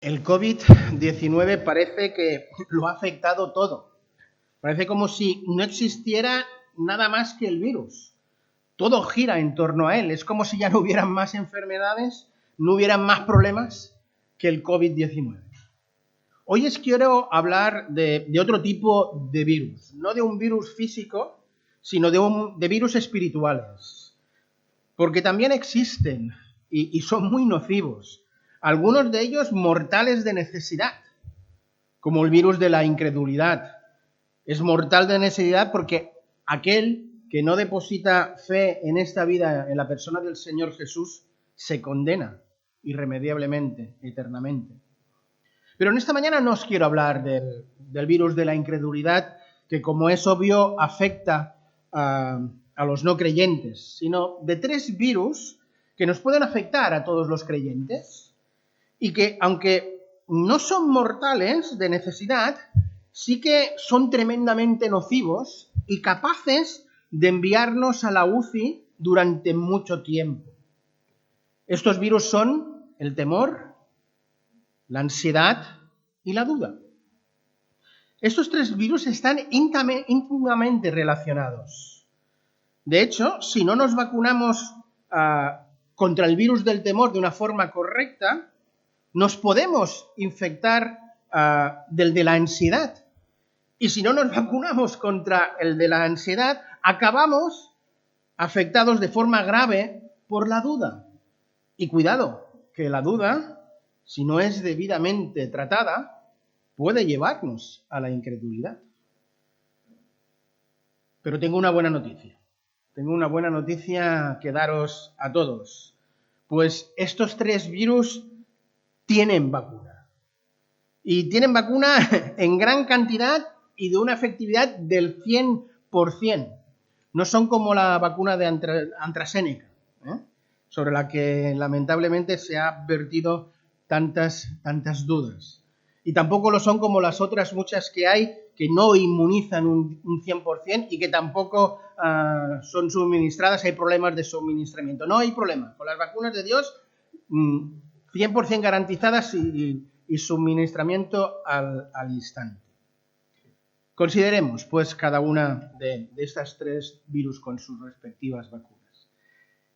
El COVID-19 parece que lo ha afectado todo. Parece como si no existiera nada más que el virus. Todo gira en torno a él. Es como si ya no hubieran más enfermedades, no hubieran más problemas que el COVID-19. Hoy quiero hablar de otro tipo de virus. No de un virus físico, sino de virus espirituales. Porque también existen y son muy nocivos. Algunos de ellos mortales de necesidad, como el virus de la incredulidad. Es mortal de necesidad porque aquel que no deposita fe en esta vida, en la persona del Señor Jesús, se condena irremediablemente, eternamente. Pero en esta mañana no os quiero hablar del virus de la incredulidad, que como es obvio afecta a los no creyentes, sino de tres virus que nos pueden afectar a todos los creyentes y que, aunque no son mortales de necesidad, sí que son tremendamente nocivos y capaces de enviarnos a la UCI durante mucho tiempo. Estos virus son el temor, la ansiedad y la duda. Estos tres virus están íntimamente relacionados. De hecho, si no nos vacunamos contra el virus del temor de una forma correcta, nos podemos infectar del de la ansiedad. Y si no nos vacunamos contra el de la ansiedad, acabamos afectados de forma grave por la duda. Y cuidado, que la duda, si no es debidamente tratada, puede llevarnos a la incredulidad. Pero tengo una buena noticia. Tengo una buena noticia que daros a todos. Pues estos tres virus tienen vacuna. Y tienen vacuna en gran cantidad y de una efectividad del 100%. No son como la vacuna de AstraZeneca, sobre la que lamentablemente se ha vertido tantas dudas. Y tampoco lo son como las otras muchas que hay que no inmunizan un 100% y que tampoco son suministradas, hay problemas de suministramiento. No hay problema. Con las vacunas de Dios, 100% garantizadas y suministramiento al instante. Consideremos, pues, cada una de estas tres virus con sus respectivas vacunas.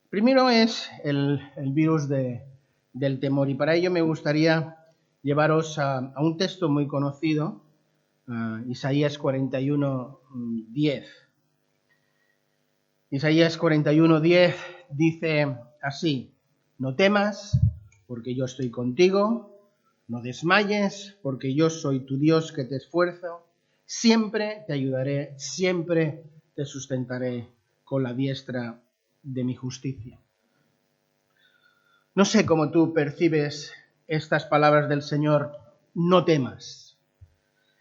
Primero es el virus del temor, y para ello me gustaría llevaros a un texto muy conocido, Isaías 41:10. Isaías 41:10 dice así: no temas, porque yo estoy contigo, no desmayes, porque yo soy tu Dios que te esfuerzo, siempre te ayudaré, siempre te sustentaré con la diestra de mi justicia. No sé cómo tú percibes estas palabras del Señor, no temas.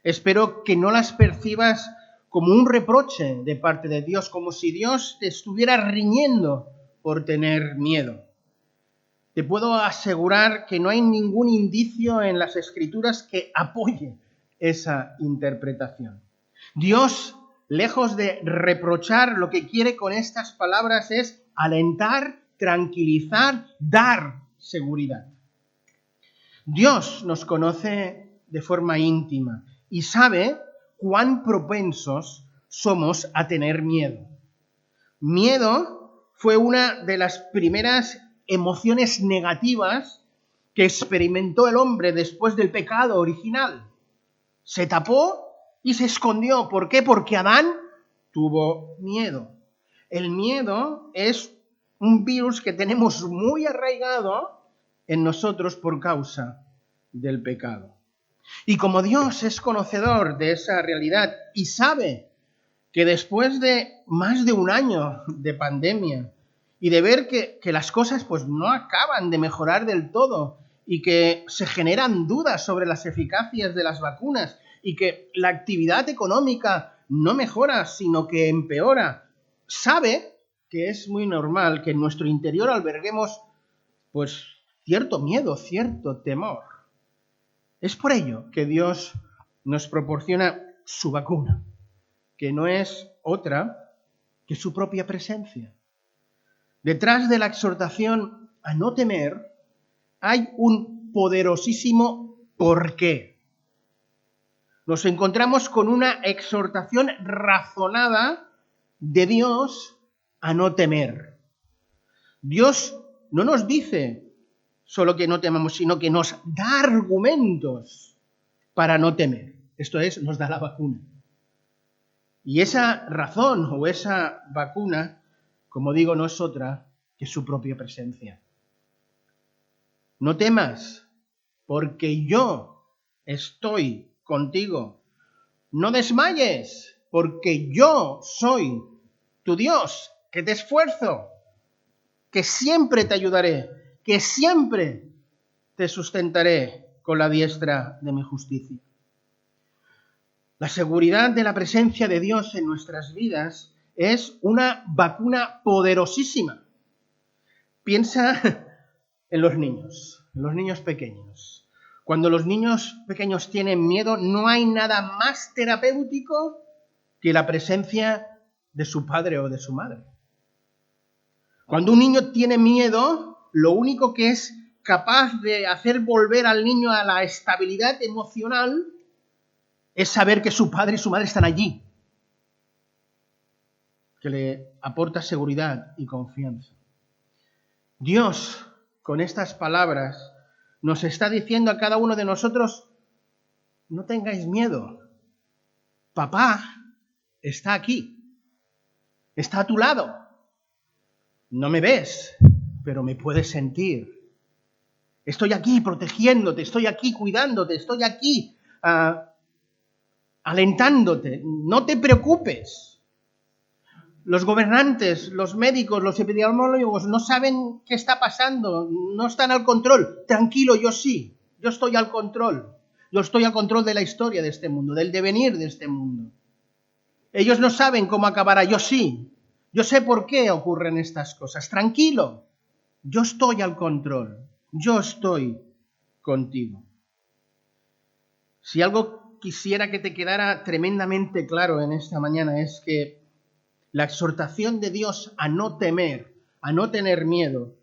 Espero que no las percibas como un reproche de parte de Dios, como si Dios te estuviera riñendo por tener miedo. Te puedo asegurar que no hay ningún indicio en las Escrituras que apoye esa interpretación. Dios, lejos de reprochar, lo que quiere con estas palabras es alentar, tranquilizar, dar seguridad. Dios nos conoce de forma íntima y sabe cuán propensos somos a tener miedo. Miedo fue una de las primeras emociones negativas que experimentó el hombre después del pecado original. Se tapó y se escondió. ¿Por qué? Porque Adán tuvo miedo. El miedo es un virus que tenemos muy arraigado en nosotros por causa del pecado. Y como Dios es conocedor de esa realidad y sabe que después de más de un año de pandemia y de ver que las cosas pues no acaban de mejorar del todo y que se generan dudas sobre las eficacias de las vacunas y que la actividad económica no mejora, sino que empeora, sabe que es muy normal que en nuestro interior alberguemos pues cierto miedo, cierto temor. Es por ello que Dios nos proporciona su vacuna, que no es otra que su propia presencia. Detrás de la exhortación a no temer hay un poderosísimo ¿por qué? Nos encontramos con una exhortación razonada de Dios a no temer. Dios no nos dice solo que no temamos, sino que nos da argumentos para no temer. Esto es, nos da la vacuna. Y esa razón o esa vacuna, como digo, no es otra que su propia presencia. No temas, porque yo estoy contigo. No desmayes, porque yo soy tu Dios, que te esfuerzo, que siempre te ayudaré, que siempre te sustentaré con la diestra de mi justicia. La seguridad de la presencia de Dios en nuestras vidas es una vacuna poderosísima. Piensa en los niños pequeños. Cuando los niños pequeños tienen miedo, no hay nada más terapéutico que la presencia de su padre o de su madre. Cuando un niño tiene miedo, lo único que es capaz de hacer volver al niño a la estabilidad emocional es saber que su padre y su madre están allí, que le aporta seguridad y confianza. Dios, con estas palabras, nos está diciendo a cada uno de nosotros, no tengáis miedo. Papá está aquí, está a tu lado. No me ves, pero me puedes sentir. Estoy aquí protegiéndote, estoy aquí cuidándote, estoy aquí alentándote. No te preocupes. Los gobernantes, los médicos, los epidemiólogos no saben qué está pasando, no están al control. Tranquilo, yo sí, yo estoy al control. Yo estoy al control de la historia de este mundo, del devenir de este mundo. Ellos no saben cómo acabará, yo sí. Yo sé por qué ocurren estas cosas. Tranquilo, yo estoy al control, yo estoy contigo. Si algo quisiera que te quedara tremendamente claro en esta mañana es que la exhortación de Dios a no temer, a no tener miedo,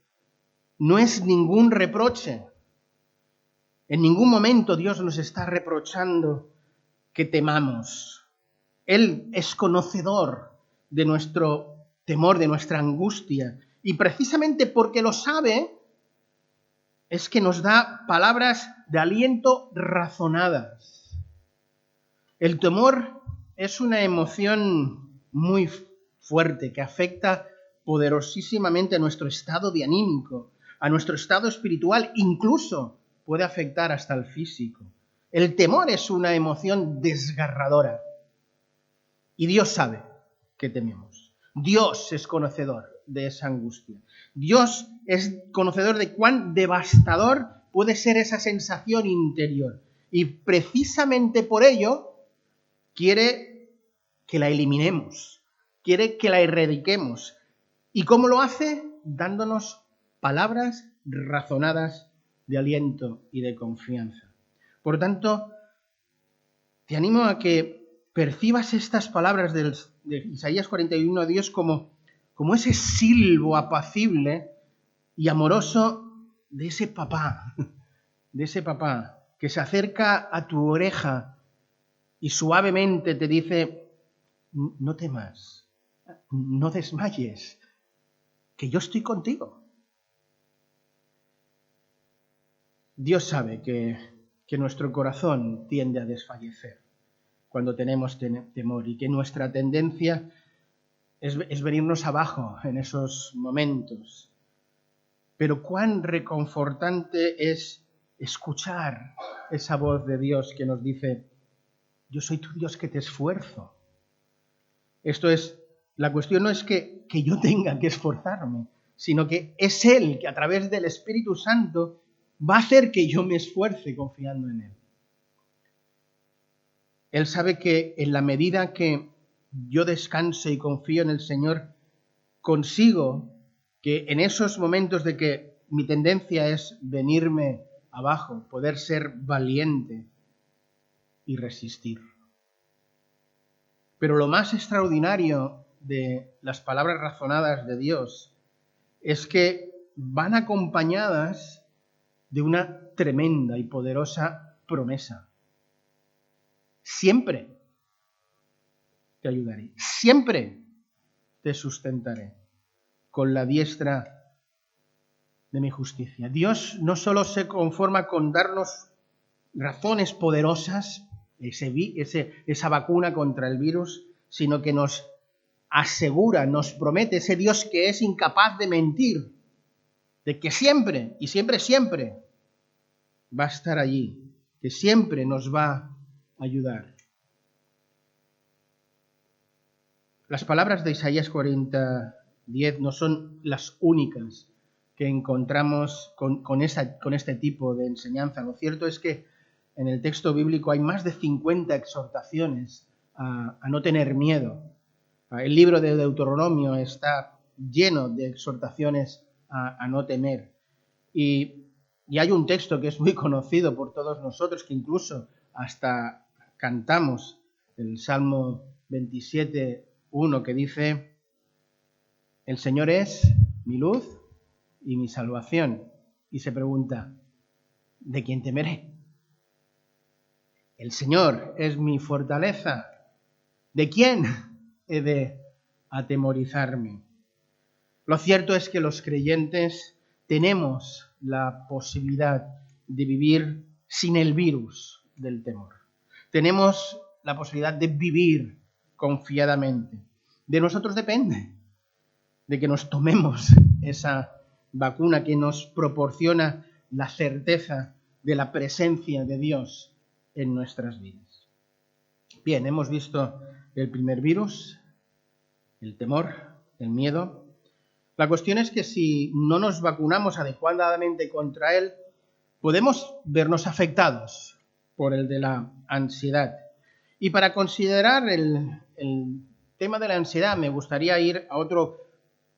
no es ningún reproche. En ningún momento Dios nos está reprochando que temamos. Él es conocedor de nuestro temor, de nuestra angustia. Y precisamente porque lo sabe, es que nos da palabras de aliento razonadas. El temor es una emoción muy fuerte que afecta poderosísimamente a nuestro estado de anímico, a nuestro estado espiritual, incluso puede afectar hasta el físico. El temor es una emoción desgarradora. Y Dios sabe que tememos. Dios es conocedor de esa angustia. Dios es conocedor de cuán devastador puede ser esa sensación interior. Y precisamente por ello quiere que la eliminemos, quiere que la erradiquemos. ¿Y cómo lo hace? Dándonos palabras razonadas de aliento y de confianza. Por tanto, te animo a que percibas estas palabras de Isaías 41 a Dios como ese silbo apacible y amoroso de ese papá que se acerca a tu oreja y suavemente te dice, no temas, no desmayes, que yo estoy contigo. Dios sabe que nuestro corazón tiende a desfallecer cuando tenemos temor y que nuestra tendencia es venirnos abajo en esos momentos. Pero cuán reconfortante es escuchar esa voz de Dios que nos dice, yo soy tu Dios que te esfuerzo. Esto es, la cuestión no es que yo tenga que esforzarme, sino que es Él que a través del Espíritu Santo va a hacer que yo me esfuerce confiando en Él. Él sabe que en la medida que yo descanse y confío en el Señor, consigo que en esos momentos de que mi tendencia es venirme abajo, poder ser valiente y resistir. Pero lo más extraordinario de las palabras razonadas de Dios es que van acompañadas de una tremenda y poderosa promesa. Siempre te ayudaré, siempre te sustentaré con la diestra de mi justicia. Dios no solo se conforma con darnos razones poderosas, esa vacuna contra el virus, sino que nos asegura, nos promete, ese Dios que es incapaz de mentir, de que siempre, y siempre, siempre, va a estar allí, que siempre nos va a ayudar. Las palabras de Isaías 40:10 no son las únicas que encontramos con este tipo de enseñanza. Lo cierto es que en el texto bíblico hay más de 50 exhortaciones a no tener miedo. El libro de Deuteronomio está lleno de exhortaciones a no temer. Y hay un texto que es muy conocido por todos nosotros, que incluso hasta cantamos, el Salmo 27:1, que dice: el Señor es mi luz y mi salvación. Y se pregunta: ¿de quién temeré? El Señor es mi fortaleza. ¿De quién he de atemorizarme? Lo cierto es que los creyentes tenemos la posibilidad de vivir sin el virus del temor. Tenemos la posibilidad de vivir confiadamente. De nosotros depende de que nos tomemos esa vacuna que nos proporciona la certeza de la presencia de Dios en nuestras vidas. Bien, hemos visto el primer virus, el temor, el miedo. La cuestión es que si no nos vacunamos adecuadamente contra él, podemos vernos afectados por el de la ansiedad. Y para considerar el tema de la ansiedad, me gustaría ir a otro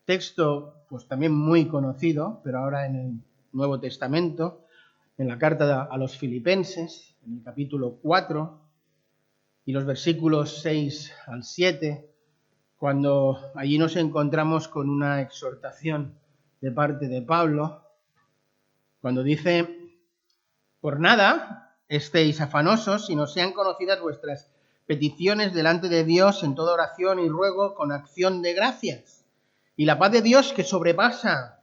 texto, pues también muy conocido, pero ahora en el Nuevo Testamento, en la carta a los Filipenses, en el capítulo 4, y los versículos 6 al 7, cuando allí nos encontramos con una exhortación de parte de Pablo, cuando dice: por nada estéis afanosos, sino sean conocidas vuestras peticiones delante de Dios en toda oración y ruego con acción de gracias. Y la paz de Dios, que sobrepasa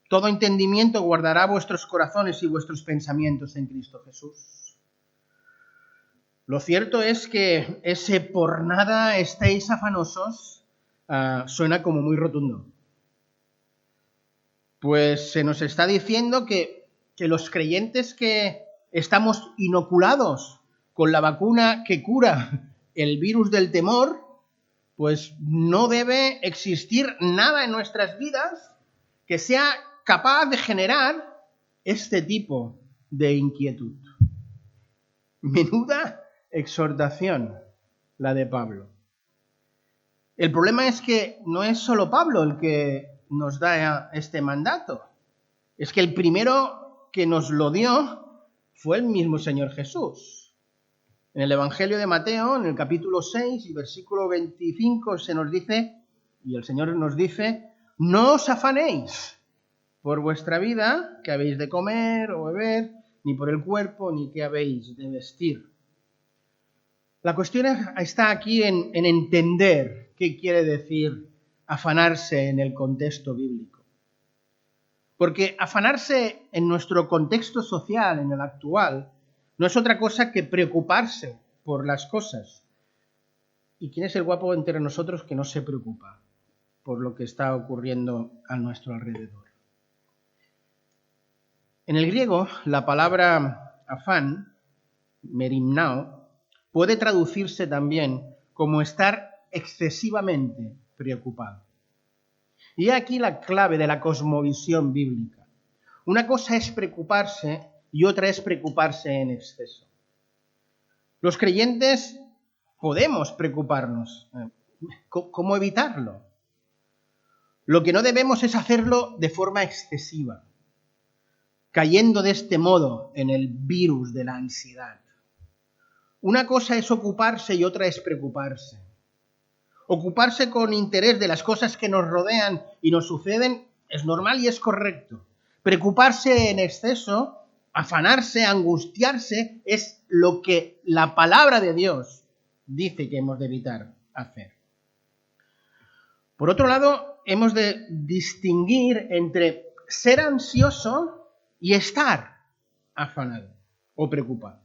todo entendimiento, guardará vuestros corazones y vuestros pensamientos en Cristo Jesús. Lo cierto es que ese por nada estéis afanosos suena como muy rotundo. Pues se nos está diciendo que los creyentes que estamos inoculados con la vacuna que cura el virus del temor, pues no debe existir nada en nuestras vidas que sea capaz de generar este tipo de inquietud. Menuda exhortación la de Pablo. El problema es que no es solo Pablo el que nos da este mandato. Es que el primero que nos lo dio fue el mismo Señor Jesús. En el Evangelio de Mateo, en el capítulo 6 y versículo 25, se nos dice, y el Señor nos dice: no os afanéis por vuestra vida, qué habéis de comer o beber, ni por el cuerpo, ni qué habéis de vestir. La cuestión está aquí en entender qué quiere decir afanarse en el contexto bíblico. Porque afanarse en nuestro contexto social, en el actual, no es otra cosa que preocuparse por las cosas. ¿Y quién es el guapo entre nosotros que no se preocupa por lo que está ocurriendo a nuestro alrededor? En el griego, la palabra afán, merimnao, puede traducirse también como estar excesivamente preocupado. Y aquí la clave de la cosmovisión bíblica. Una cosa es preocuparse y otra es preocuparse en exceso. Los creyentes podemos preocuparnos. ¿Cómo evitarlo? Lo que no debemos es hacerlo de forma excesiva, cayendo de este modo en el virus de la ansiedad. Una cosa es ocuparse y otra es preocuparse. Ocuparse con interés de las cosas que nos rodean y nos suceden es normal y es correcto. Preocuparse en exceso afanarse, angustiarse, es lo que la palabra de Dios dice que hemos de evitar hacer. Por otro lado, hemos de distinguir entre ser ansioso y estar afanado o preocupado.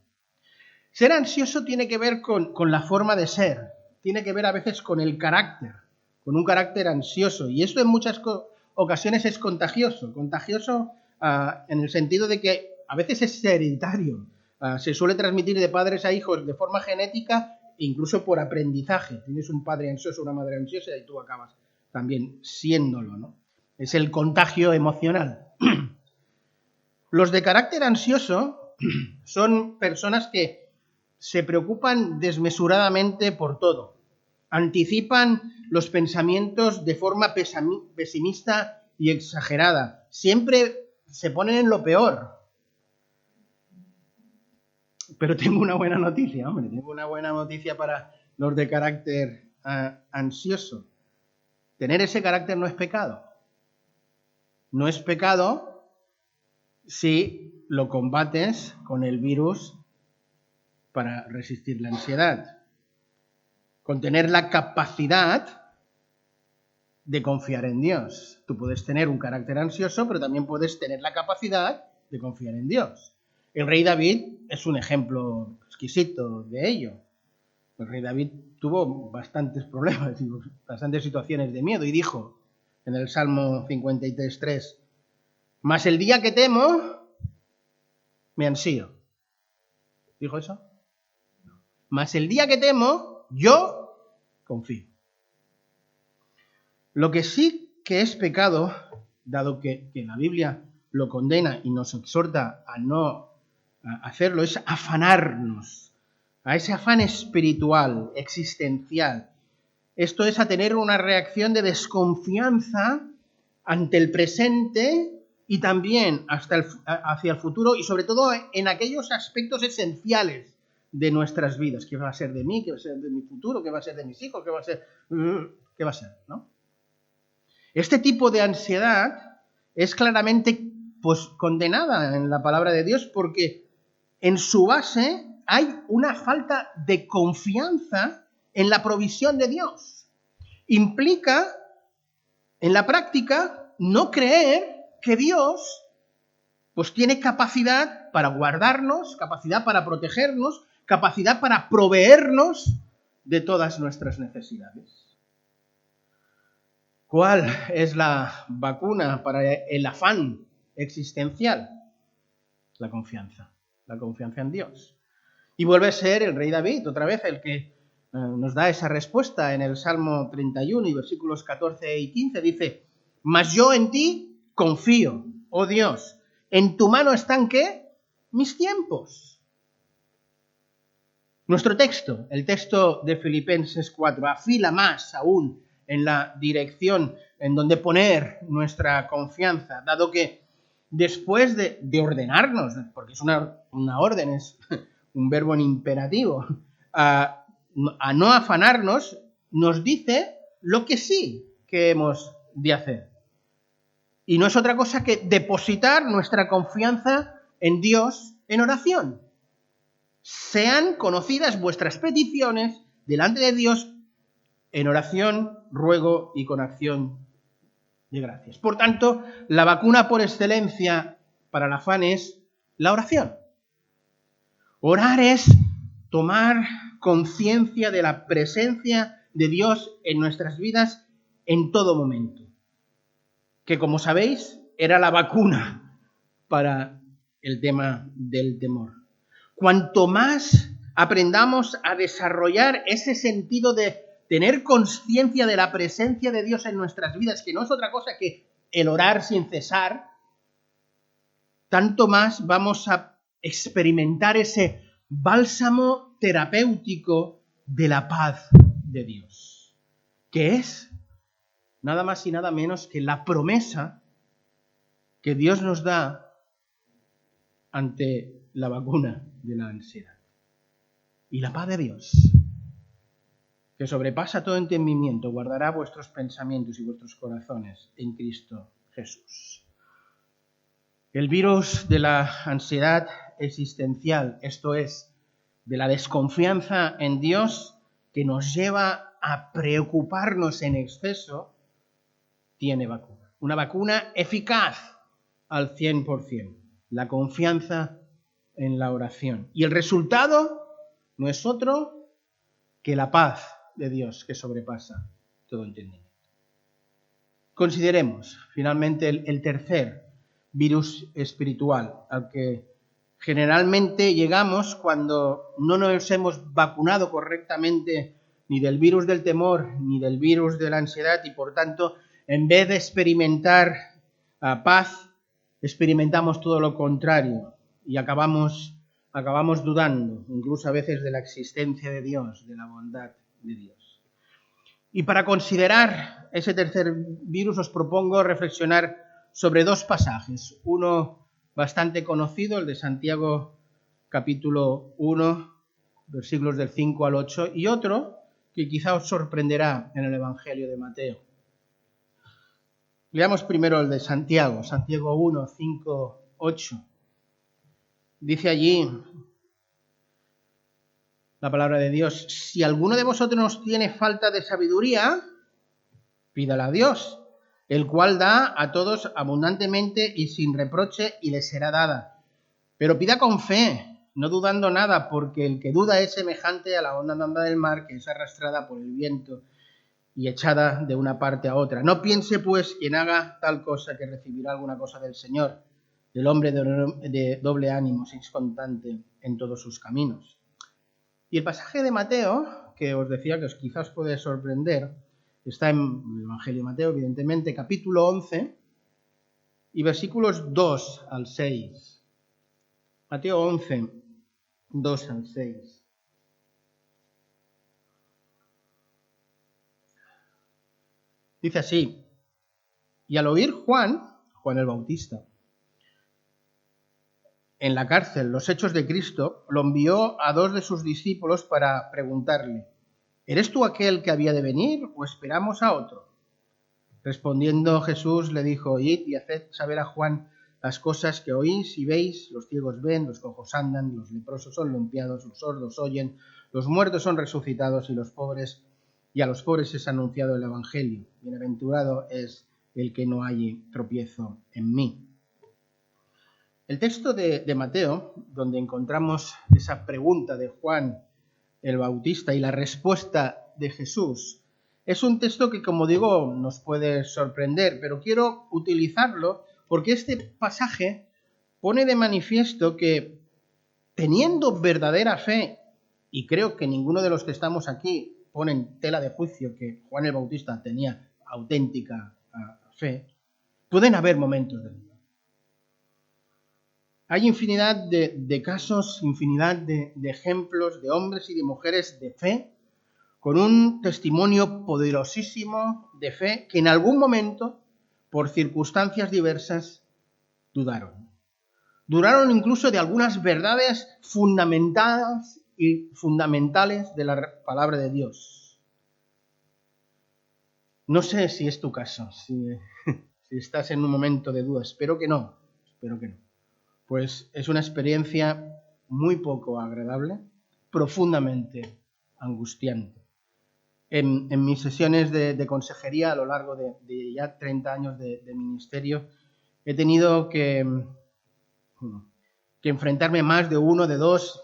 Ser ansioso tiene que ver con la forma de ser, tiene que ver a veces con el carácter, con un carácter ansioso, y esto en muchas ocasiones es contagioso en el sentido de que a veces es hereditario, se suele transmitir de padres a hijos de forma genética, incluso por aprendizaje. Tienes un padre ansioso, una madre ansiosa y tú acabas también siéndolo, ¿no? Es el contagio emocional. Los de carácter ansioso son personas que se preocupan desmesuradamente por todo, anticipan los pensamientos de forma pesimista y exagerada, siempre se ponen en lo peor. Pero tengo una buena noticia, para los de carácter ansioso. Tener ese carácter no es pecado. No es pecado si lo combates con el virus para resistir la ansiedad. Con tener la capacidad de confiar en Dios. Tú puedes tener un carácter ansioso, pero también puedes tener la capacidad de confiar en Dios. El rey David es un ejemplo exquisito de ello. El rey David tuvo bastantes problemas, bastantes situaciones de miedo, y dijo en el Salmo 53:3, mas el día que temo, me ansío. ¿Dijo eso? No. Mas el día que temo, yo confío. Lo que sí que es pecado, dado que la Biblia lo condena y nos exhorta a no hacerlo, es afanarnos, a ese afán espiritual, existencial. Esto es a tener una reacción de desconfianza ante el presente y también hacia el futuro, y sobre todo en aquellos aspectos esenciales de nuestras vidas. ¿Qué va a ser de mí? ¿Qué va a ser de mi futuro? ¿Qué va a ser de mis hijos? ¿Qué va a ser? ¿No? Este tipo de ansiedad es claramente condenada en la palabra de Dios, porque en su base hay una falta de confianza en la provisión de Dios. Implica, en la práctica, no creer que Dios tiene capacidad para guardarnos, capacidad para protegernos, capacidad para proveernos de todas nuestras necesidades. ¿Cuál es la vacuna para el afán existencial? La confianza en Dios. Y vuelve a ser el rey David, otra vez, el que nos da esa respuesta en el Salmo 31 y versículos 14 y 15. Dice, mas yo en ti confío, oh Dios, en tu mano están, ¿qué? Mis tiempos. Nuestro texto, el texto de Filipenses 4, afila más aún en la dirección en donde poner nuestra confianza, dado que después de ordenarnos, porque es una orden, es un verbo en imperativo, a no afanarnos, nos dice lo que sí que hemos de hacer. Y no es otra cosa que depositar nuestra confianza en Dios en oración. Sean conocidas vuestras peticiones delante de Dios en oración, ruego y con acción de gracias. Por tanto, la vacuna por excelencia para el afán es la oración. Orar es tomar conciencia de la presencia de Dios en nuestras vidas en todo momento. Que, como sabéis, era la vacuna para el tema del temor. Cuanto más aprendamos a desarrollar ese sentido de tener conciencia de la presencia de Dios en nuestras vidas, que no es otra cosa que el orar sin cesar, tanto más vamos a experimentar ese bálsamo terapéutico de la paz de Dios, que es nada más y nada menos que la promesa que Dios nos da ante la vacuna de la ansiedad. Y la paz de Dios, que sobrepasa todo entendimiento, guardará vuestros pensamientos y vuestros corazones en Cristo Jesús. El virus de la ansiedad existencial, esto es, de la desconfianza en Dios, que nos lleva a preocuparnos en exceso, tiene vacuna. Una vacuna eficaz al 100%. La confianza en la oración. Y el resultado no es otro que la paz de Dios que sobrepasa todo entendimiento. Consideremos finalmente el tercer virus espiritual al que generalmente llegamos cuando no nos hemos vacunado correctamente ni del virus del temor ni del virus de la ansiedad y por tanto en vez de experimentar paz experimentamos todo lo contrario y acabamos dudando incluso a veces de la existencia de Dios, de la bondad de Dios. Y para considerar ese tercer virus os propongo reflexionar sobre dos pasajes. Uno bastante conocido, el de Santiago capítulo 1, versículos del 5 al 8, y otro que quizá os sorprenderá en el Evangelio de Mateo. Leamos primero el de Santiago, Santiago 1, 5, 8. Dice allí la palabra de Dios: si alguno de vosotros tiene falta de sabiduría, pídala a Dios, el cual da a todos abundantemente y sin reproche, y le será dada. Pero pida con fe, no dudando nada, porque el que duda es semejante a la onda del mar, que es arrastrada por el viento y echada de una parte a otra. No piense, pues, quien haga tal cosa que recibirá alguna cosa del Señor. El hombre de doble ánimo es constante en todos sus caminos. Y el pasaje de Mateo, que os decía que quizás os puede sorprender, está en el Evangelio de Mateo, evidentemente, capítulo 11, y versículos 2 al 6. Mateo 11, 2 al 6. Dice así: y al oír Juan el Bautista, en la cárcel los hechos de Cristo, lo envió a 2 de sus discípulos para preguntarle: ¿eres tú aquel que había de venir o esperamos a otro? Respondiendo Jesús le dijo: id y haced saber a Juan las cosas que oís y veis: los ciegos ven, los cojos andan, los leprosos son limpiados, los sordos oyen, los muertos son resucitados, y a los pobres es anunciado el Evangelio. Bienaventurado es el que no halle tropiezo en mí. El texto de Mateo, donde encontramos esa pregunta de Juan el Bautista y la respuesta de Jesús, es un texto que, como digo, nos puede sorprender, pero quiero utilizarlo porque este pasaje pone de manifiesto que, teniendo verdadera fe, y creo que ninguno de los que estamos aquí pone en tela de juicio que Juan el Bautista tenía auténtica fe, pueden haber momentos de duda. Hay infinidad de casos, infinidad de ejemplos de hombres y de mujeres de fe, con un testimonio poderosísimo de fe, que en algún momento, por circunstancias diversas, dudaron. Dudaron incluso de algunas verdades fundamentadas y fundamentales de la palabra de Dios. No sé si es tu caso, si estás en un momento de duda. Espero que no. Pues es una experiencia muy poco agradable, profundamente angustiante. En mis sesiones de consejería a lo largo de ya 30 años de ministerio, he tenido que enfrentarme más de uno, de dos,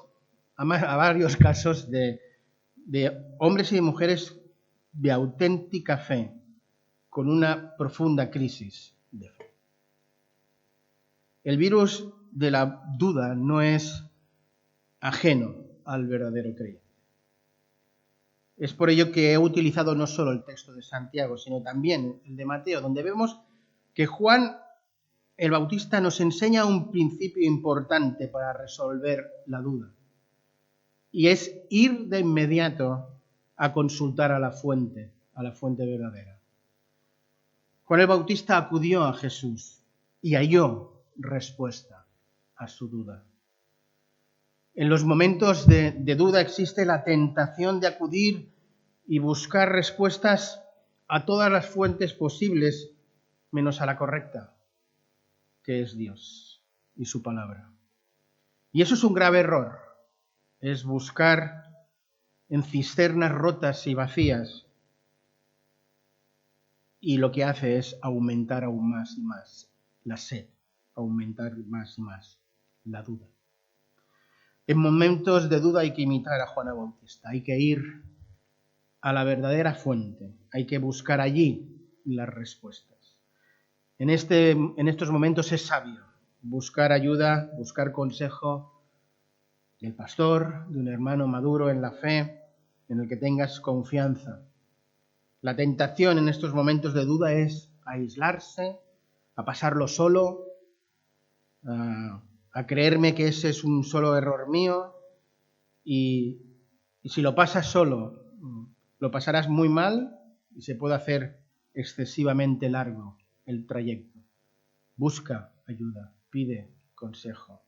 a varios casos de hombres y de mujeres de auténtica fe, con una profunda crisis de fe. El virus de la duda no es ajeno al verdadero creyente. Es por ello que he utilizado no solo el texto de Santiago, sino también el de Mateo, donde vemos que Juan el Bautista nos enseña un principio importante para resolver la duda. Y es ir de inmediato a consultar a la fuente verdadera. Juan el Bautista acudió a Jesús y halló respuesta a su duda. En los momentos de duda existe la tentación de acudir y buscar respuestas a todas las fuentes posibles, menos a la correcta, que es Dios. y su palabra. Y eso es un grave error, es buscar en cisternas rotas y vacías, y lo que hace es aumentar aún más y más la sed, aumentar más y más la duda. En momentos de duda hay que imitar a Juan Bautista, hay que ir a la verdadera fuente, hay que buscar allí las respuestas. En estos momentos es sabio buscar ayuda, buscar consejo del pastor, de un hermano maduro en la fe, en el que tengas confianza. La tentación en estos momentos de duda es aislarse, a pasarlo solo, a creerme que ese es un solo error mío, y si lo pasas solo, lo pasarás muy mal y se puede hacer excesivamente largo el trayecto. Busca ayuda, pide consejo.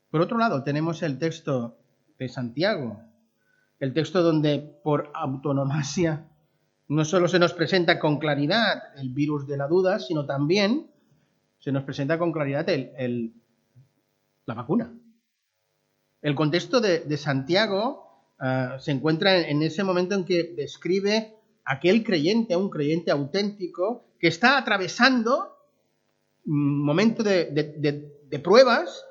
Por otro lado, tenemos el texto de Santiago, el texto donde por autonomasia no solo se nos presenta con claridad el virus de la duda, sino también se nos presenta con claridad la vacuna. El contexto de Santiago se encuentra en ese momento en que describe aquel creyente, un creyente auténtico, que está atravesando un momento de pruebas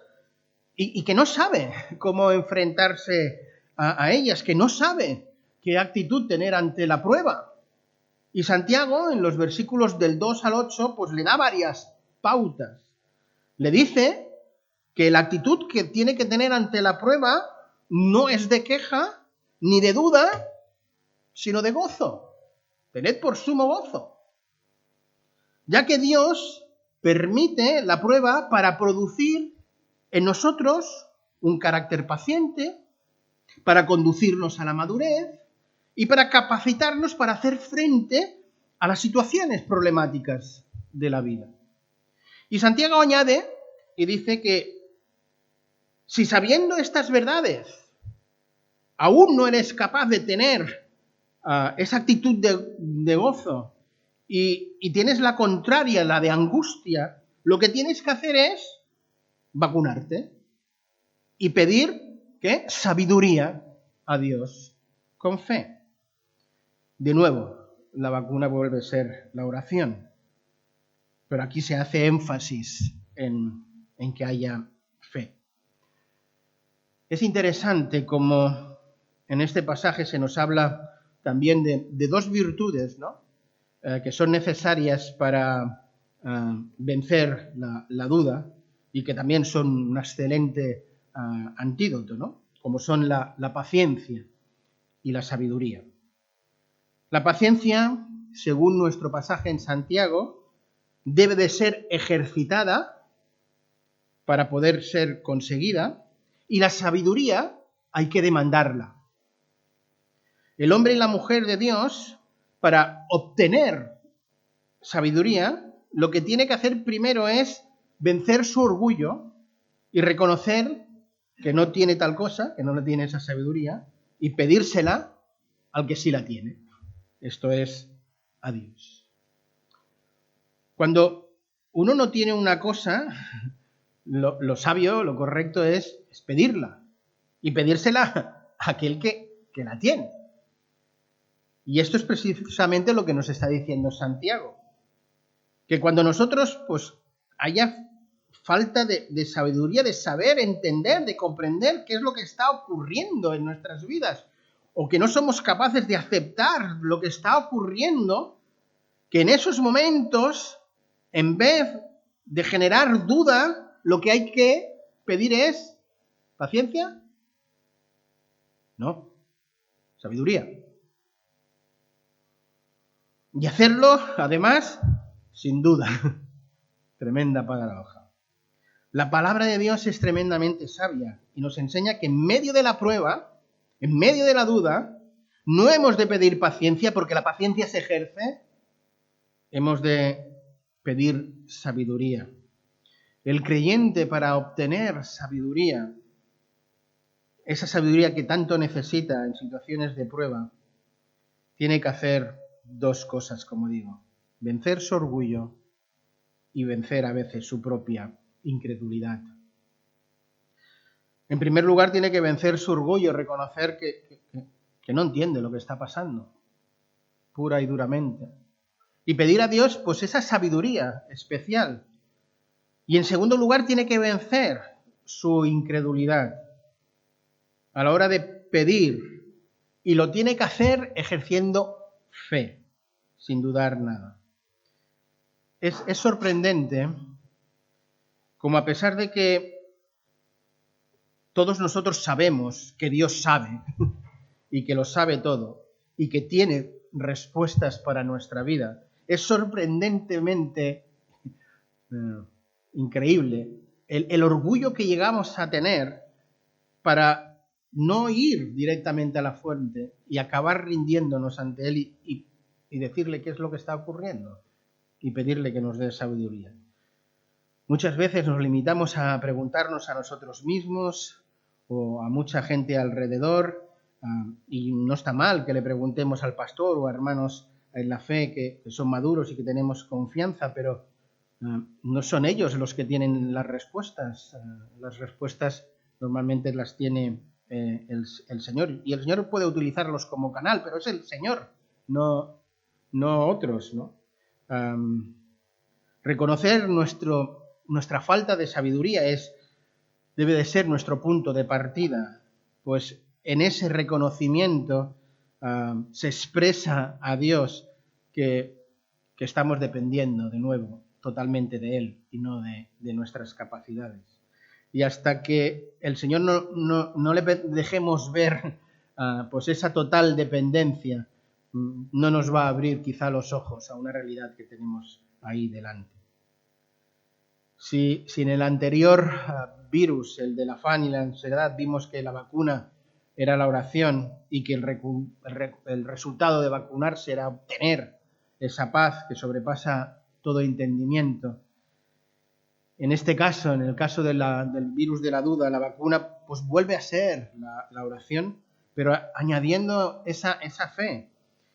y que no sabe cómo enfrentarse a ellas, que no sabe qué actitud tener ante la prueba. Y Santiago, en los versículos del 2 al 8, pues le da varias pautas. Le dice que la actitud que tiene que tener ante la prueba no es de queja ni de duda, sino de gozo. Tened por sumo gozo, ya que Dios permite la prueba para producir en nosotros un carácter paciente, para conducirnos a la madurez y para capacitarnos para hacer frente a las situaciones problemáticas de la vida. Y Santiago añade y dice que si sabiendo estas verdades aún no eres capaz de tener esa actitud de gozo y tienes la contraria, la de angustia, lo que tienes que hacer es vacunarte y pedir ¿qué? Sabiduría a Dios con fe. De nuevo, la vacuna vuelve a ser la oración, pero aquí se hace énfasis en que haya fe. Es interesante como en este pasaje se nos habla también de dos virtudes, ¿no? Que son necesarias para vencer la duda y que también son un excelente antídoto, ¿no? Como son la paciencia y la sabiduría. La paciencia, según nuestro pasaje en Santiago, debe de ser ejercitada para poder ser conseguida, y la sabiduría hay que demandarla. El hombre y la mujer de Dios, para obtener sabiduría, lo que tiene que hacer primero es vencer su orgullo y reconocer que no tiene tal cosa, que no tiene esa sabiduría, y pedírsela al que sí la tiene. Esto es a Dios. Cuando uno no tiene una cosa, lo sabio, lo correcto es pedirla y pedírsela a aquel que la tiene. Y esto es precisamente lo que nos está diciendo Santiago. Que cuando nosotros pues haya falta de sabiduría, de saber, entender, de comprender qué es lo que está ocurriendo en nuestras vidas, o que no somos capaces de aceptar lo que está ocurriendo, que en esos momentos, en vez de generar duda, lo que hay que pedir es ¿paciencia? No, sabiduría. Y hacerlo, además, sin duda. Tremenda paga la hoja. La palabra de Dios es tremendamente sabia y nos enseña que en medio de la prueba, en medio de la duda, no hemos de pedir paciencia porque la paciencia se ejerce, hemos de pedir sabiduría. El creyente, para obtener sabiduría, esa sabiduría que tanto necesita en situaciones de prueba, tiene que hacer dos cosas, como digo: vencer su orgullo y vencer a veces su propia incredulidad. En primer lugar, tiene que vencer su orgullo, reconocer que no entiende lo que está pasando, pura y duramente. Y pedir a Dios, pues, esa sabiduría especial. Y en segundo lugar, tiene que vencer su incredulidad a la hora de pedir. Y lo tiene que hacer ejerciendo fe, sin dudar nada. Es sorprendente como, a pesar de que todos nosotros sabemos que Dios sabe y que lo sabe todo y que tiene respuestas para nuestra vida, es sorprendentemente increíble el orgullo que llegamos a tener para no ir directamente a la fuente y acabar rindiéndonos ante Él y decirle qué es lo que está ocurriendo y pedirle que nos dé sabiduría. Muchas veces nos limitamos a preguntarnos a nosotros mismos o a mucha gente alrededor, y no está mal que le preguntemos al pastor o a hermanos en la fe que son maduros y que tenemos confianza, pero no son ellos los que tienen las respuestas. Las respuestas normalmente las tiene el Señor, y el Señor puede utilizarlos como canal, pero es el Señor, no otros, ¿no? Reconocer nuestra falta de sabiduría debe de ser nuestro punto de partida, pues en ese reconocimiento se expresa a Dios que estamos dependiendo de nuevo totalmente de Él y no de nuestras capacidades. Y hasta que el Señor no le dejemos ver pues esa total dependencia, no nos va a abrir quizá los ojos a una realidad que tenemos ahí delante. Si en el anterior virus, el del afán y la ansiedad, vimos que la vacuna era la oración y que el resultado de vacunarse era obtener esa paz que sobrepasa todo entendimiento, en este caso, en el caso del virus de la duda, la vacuna pues vuelve a ser la oración, pero añadiendo esa fe.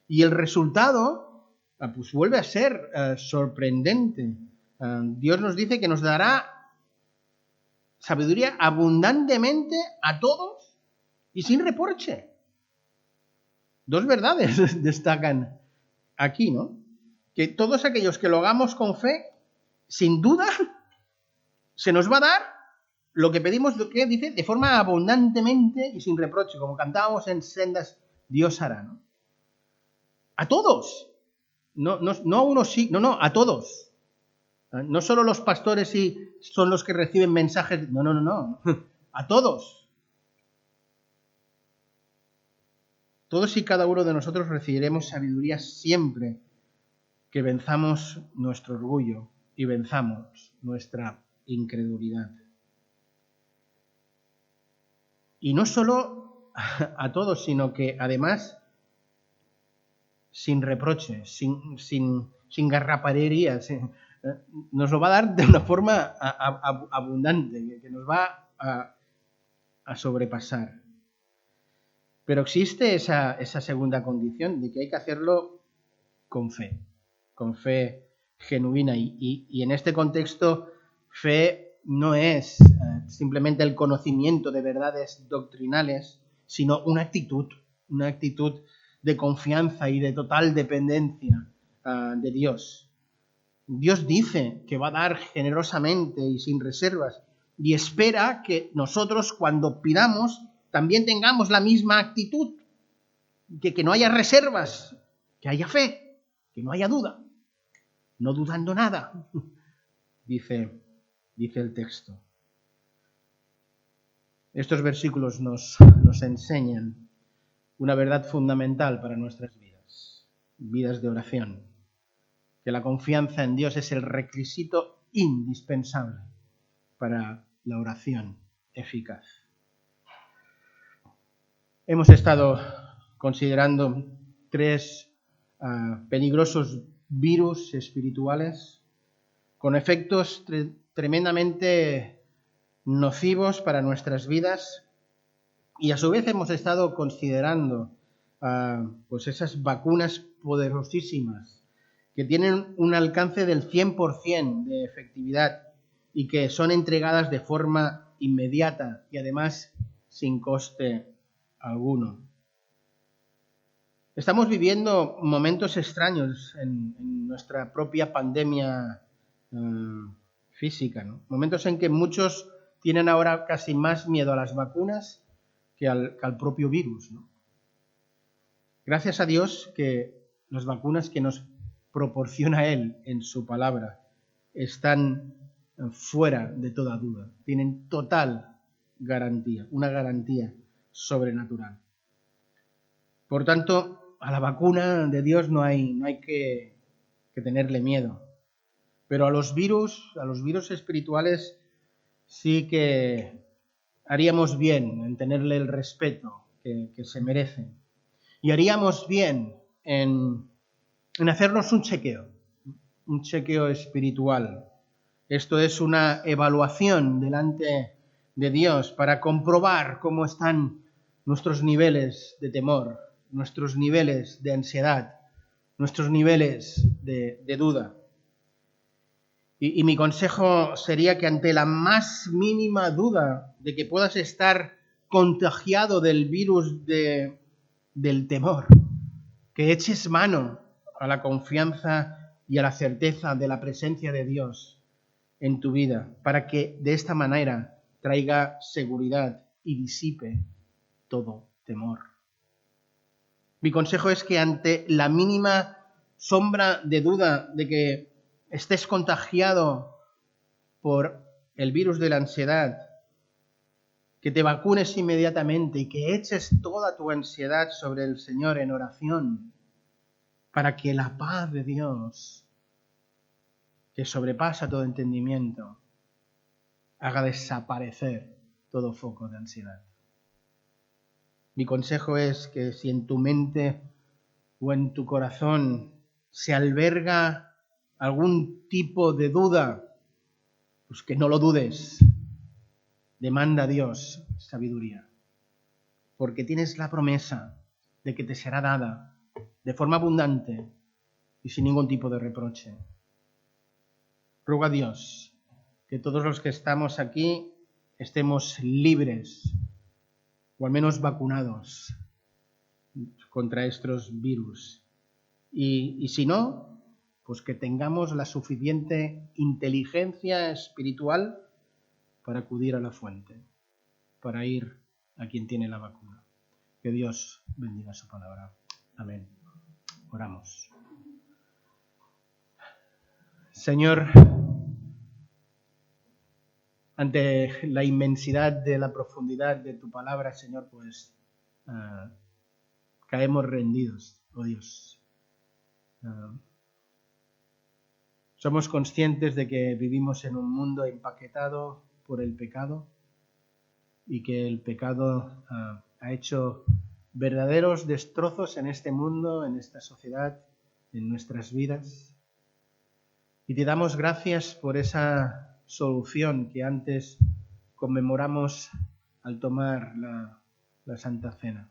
Y el resultado pues vuelve a ser sorprendente. Dios nos dice que nos dará sabiduría abundantemente a todos y sin reproche. Dos verdades destacan aquí, ¿no? Que todos aquellos que lo hagamos con fe, sin duda, se nos va a dar lo que pedimos, lo que dice, de forma abundantemente y sin reproche, como cantábamos en Sendas, Dios hará, ¿no? A todos. No a unos sí, no, a todos. No solo los pastores son los que reciben mensajes, no. A todos. Todos y cada uno de nosotros recibiremos sabiduría siempre que venzamos nuestro orgullo y venzamos nuestra incredulidad. Y no solo a todos, sino que además sin reproche, sin garrapadería, nos lo va a dar de una forma abundante, que nos va a sobrepasar. Pero existe esa segunda condición de que hay que hacerlo con fe genuina. Y en este contexto, fe no es simplemente el conocimiento de verdades doctrinales, sino una actitud de confianza y de total dependencia de Dios. Dios dice que va a dar generosamente y sin reservas, y espera que nosotros, cuando pidamos, también tengamos la misma actitud, que no haya reservas, que haya fe, que no haya duda, no dudando nada, dice el texto. Estos versículos nos enseñan una verdad fundamental para nuestras vidas de oración, que la confianza en Dios es el requisito indispensable para la oración eficaz. Hemos estado considerando 3 peligrosos virus espirituales con efectos tremendamente nocivos para nuestras vidas, y a su vez hemos estado considerando pues esas vacunas poderosísimas que tienen un alcance del 100% de efectividad y que son entregadas de forma inmediata y además sin coste alguno. Estamos viviendo momentos extraños en nuestra propia pandemia física, ¿no? Momentos en que muchos tienen ahora casi más miedo a las vacunas que al propio virus, ¿no? Gracias a Dios que las vacunas que nos proporciona Él en su palabra están fuera de toda duda, tienen total garantía, una garantía sobrenatural. Por tanto, a la vacuna de Dios no hay que tenerle miedo, pero a los virus espirituales sí que haríamos bien en tenerle el respeto que se merecen. Y haríamos bien en hacernos un chequeo espiritual. Esto es una evaluación delante de Dios para comprobar cómo están nuestros niveles de temor, nuestros niveles de ansiedad, nuestros niveles de duda. Y mi consejo sería que ante la más mínima duda de que puedas estar contagiado del virus del temor, que eches mano a la confianza y a la certeza de la presencia de Dios en tu vida, para que de esta manera traiga seguridad y disipe todo temor. Mi consejo es que ante la mínima sombra de duda de que estés contagiado por el virus de la ansiedad, que te vacunes inmediatamente y que eches toda tu ansiedad sobre el Señor en oración, para que la paz de Dios, que sobrepasa todo entendimiento, haga desaparecer todo foco de ansiedad. Mi consejo es que si en tu mente o en tu corazón se alberga algún tipo de duda, pues que no lo dudes. Demanda a Dios sabiduría, porque tienes la promesa de que te será dada de forma abundante y sin ningún tipo de reproche. Ruego a Dios que todos los que estamos aquí estemos libres o al menos vacunados contra estos virus. Y si no, pues que tengamos la suficiente inteligencia espiritual para acudir a la fuente, para ir a quien tiene la vacuna. Que Dios bendiga su palabra. Amén. Oramos. Señor, ante la inmensidad de la profundidad de tu palabra, Señor, pues caemos rendidos, oh Dios. Somos conscientes de que vivimos en un mundo empaquetado por el pecado y que el pecado ha hecho verdaderos destrozos en este mundo, en esta sociedad, en nuestras vidas. Y te damos gracias por esa solución que antes conmemoramos al tomar la Santa Cena.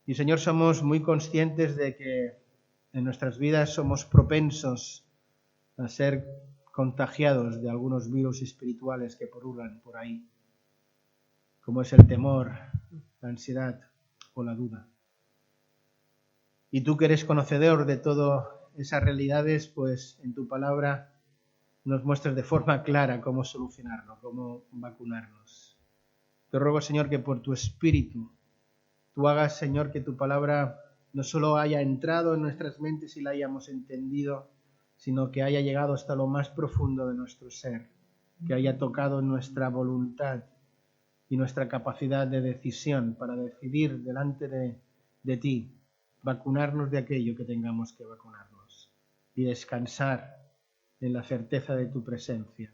Y Señor, somos muy conscientes de que en nuestras vidas somos propensos a ser contagiados de algunos virus espirituales que pululan por ahí, como es el temor, la ansiedad o la duda. Y tú que eres conocedor de todas esas realidades, pues en tu palabra nos muestras de forma clara cómo solucionarlo, cómo vacunarnos. Te ruego, Señor, que por tu Espíritu tú hagas, Señor, que tu palabra no solo haya entrado en nuestras mentes y la hayamos entendido, sino que haya llegado hasta lo más profundo de nuestro ser, que haya tocado nuestra voluntad y nuestra capacidad de decisión para decidir delante de ti, vacunarnos de aquello que tengamos que vacunarnos y descansar en la certeza de tu presencia,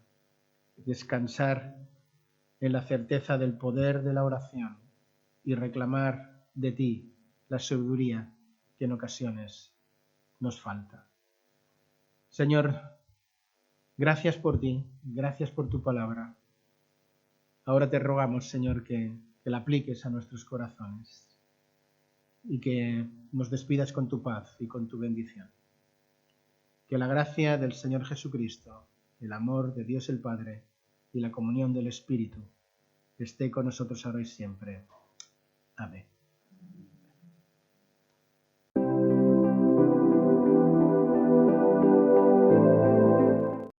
descansar en la certeza del poder de la oración y reclamar de ti la sabiduría que en ocasiones nos falta. Señor, gracias por ti, gracias por tu palabra. Ahora te rogamos, Señor, que la apliques a nuestros corazones y que nos despidas con tu paz y con tu bendición. Que la gracia del Señor Jesucristo, el amor de Dios el Padre y la comunión del Espíritu esté con nosotros ahora y siempre. Amén.